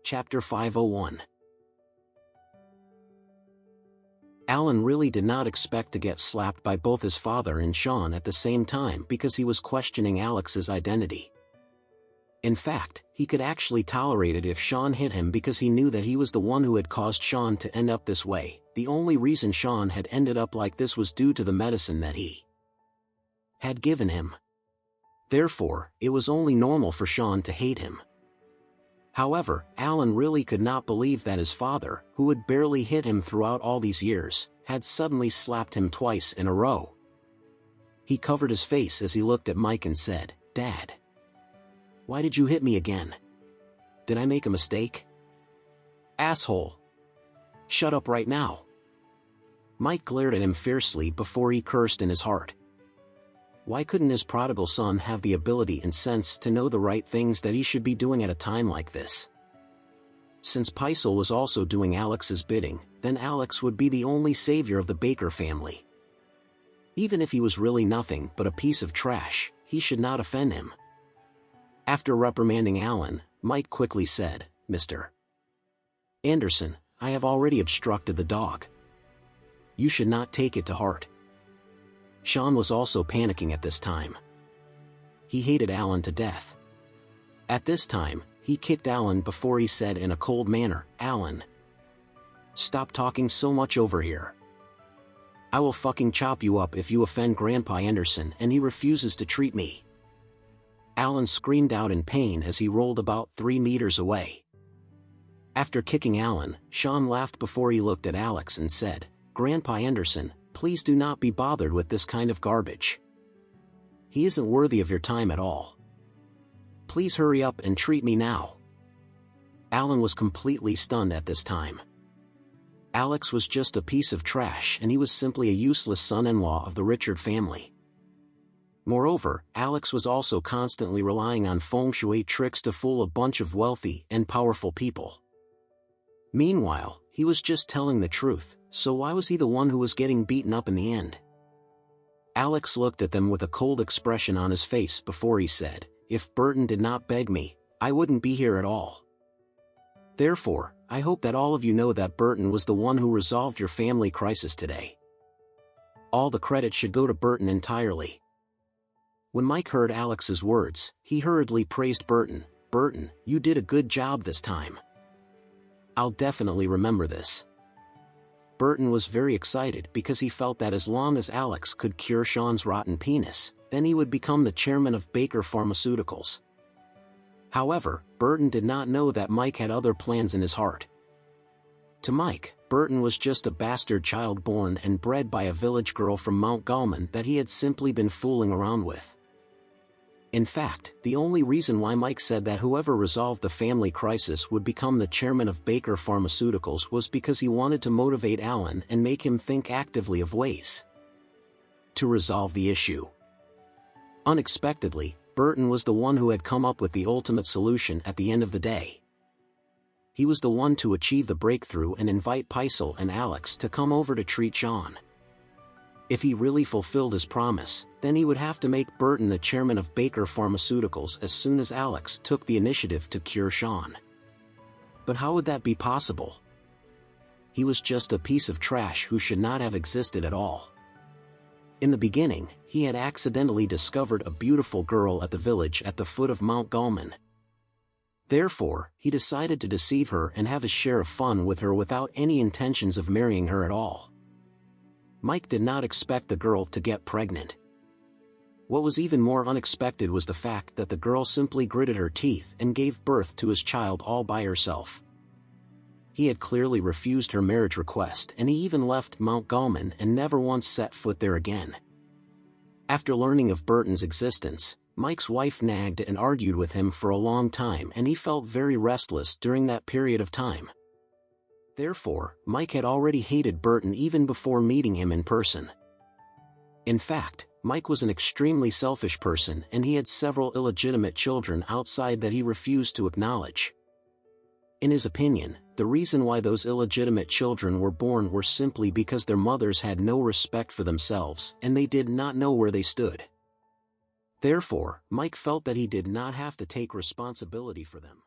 Chapter 501. Alan really did not expect to get slapped by both his father and Sean at the same time because he was questioning Alex's identity. In fact, he could actually tolerate it if Sean hit him because he knew that he was the one who had caused Sean to end up this way. The only reason Sean had ended up like this was due to the medicine that he had given him. Therefore, it was only normal for Sean to hate him. However, Alan really could not believe that his father, who had barely hit him throughout all these years, had suddenly slapped him twice in a row. He covered his face as he looked at Mike and said, "Dad, why did you hit me again? Did I make a mistake? Asshole! Shut up right now." Mike glared at him fiercely before he cursed in his heart. Why couldn't his prodigal son have the ability and sense to know the right things that he should be doing at a time like this? Since Paisel was also doing Alex's bidding, then Alex would be the only savior of the Baker family. Even if he was really nothing but a piece of trash, he should not offend him. After reprimanding Alan, Mike quickly said, "Mr. Anderson, I have already obstructed the dog. You should not take it to heart." Sean was also panicking at this time. He hated Alan to death. At this time, he kicked Alan before he said in a cold manner, "Alan, stop talking so much over here. I will fucking chop you up if you offend Grandpa Anderson and he refuses to treat me." Alan screamed out in pain as he rolled about 3 meters away. After kicking Alan, Sean laughed before he looked at Alex and said, "Grandpa Anderson, please do not be bothered with this kind of garbage. He isn't worthy of your time at all. Please hurry up and treat me now." Alan was completely stunned at this time. Alex was just a piece of trash and he was simply a useless son-in-law of the Richard family. Moreover, Alex was also constantly relying on feng shui tricks to fool a bunch of wealthy and powerful people. Meanwhile, he was just telling the truth, so why was he the one who was getting beaten up in the end? Alex looked at them with a cold expression on his face before he said, "If Burton did not beg me, I wouldn't be here at all. Therefore, I hope that all of you know that Burton was the one who resolved your family crisis today. All the credit should go to Burton entirely." When Mike heard Alex's words, he hurriedly praised Burton. "Burton, you did a good job this time. I'll definitely remember this." Burton was very excited because he felt that as long as Alex could cure Sean's rotten penis, then he would become the chairman of Baker Pharmaceuticals. However, Burton did not know that Mike had other plans in his heart. To Mike, Burton was just a bastard child born and bred by a village girl from Mount Gallman that he had simply been fooling around with. In fact, the only reason why Mike said that whoever resolved the family crisis would become the chairman of Baker Pharmaceuticals was because he wanted to motivate Alan and make him think actively of ways to resolve the issue. Unexpectedly, Burton was the one who had come up with the ultimate solution at the end of the day. He was the one to achieve the breakthrough and invite Paisel and Alex to come over to treat Sean. If he really fulfilled his promise, then he would have to make Burton the chairman of Baker Pharmaceuticals as soon as Alex took the initiative to cure Sean. But how would that be possible? He was just a piece of trash who should not have existed at all. In the beginning, he had accidentally discovered a beautiful girl at the village at the foot of Mount Gallman. Therefore, he decided to deceive her and have his share of fun with her without any intentions of marrying her at all. Mike did not expect the girl to get pregnant. What was even more unexpected was the fact that the girl simply gritted her teeth and gave birth to his child all by herself. He had clearly refused her marriage request and he even left Mount Gallman and never once set foot there again. After learning of Burton's existence, Mike's wife nagged and argued with him for a long time and he felt very restless during that period of time. Therefore, Mike had already hated Burton even before meeting him in person. In fact, Mike was an extremely selfish person and he had several illegitimate children outside that he refused to acknowledge. In his opinion, the reason why those illegitimate children were born were simply because their mothers had no respect for themselves and they did not know where they stood. Therefore, Mike felt that he did not have to take responsibility for them.